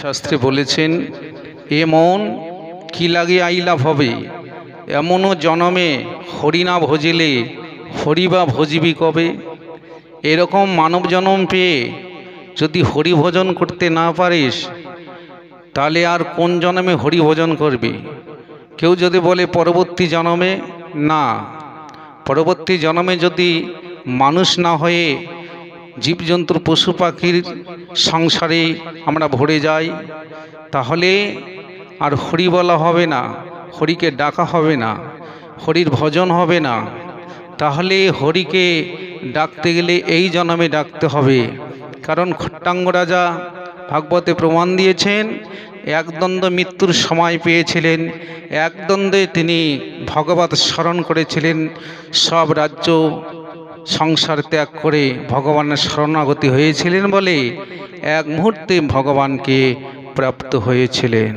শাস্ত্রে বলেছেন, এ মন কি লাগে আইলাভ হবে, এমনও জনমে হরি না ভজিলে হরি বা ভজিবি কবে। এরকম মানব জন্ম পেয়ে যদি হরি ভজন করতে না পারিস, তাহলে আর কোন জন্মে হরি ভজন করবি? কেউ যদি বলে পরবর্তী জন্মে, না, পরবর্তী জন্মে যদি মানুষ না হয়ে জীবজন্তুর পশু পাখির সংসারে আমরা ভরে যাই, তাহলে আর হরি বলা হবে না, হরিকে ডাকা হবে না, হরির ভজন হবে না। তাহলে হরিকে ডাকতে গেলে এই জন্মে ডাকতে হবে। কারণ খট্টাঙ্গ রাজা ভাগবতে প্রমাণ দিয়েছেন, একদ্বন্দ্ব মৃত্যুর সময় পেয়েছিলেন, একদ্বন্দ্বে তিনি ভগবত স্মরণ করেছিলেন, সব রাজ্য সংসার ত্যাগ করে ভগবানের শরণাগতি হয়েছিলেন বলে এক মুহূর্তে ভগবানকে প্রাপ্ত হয়েছিলেন।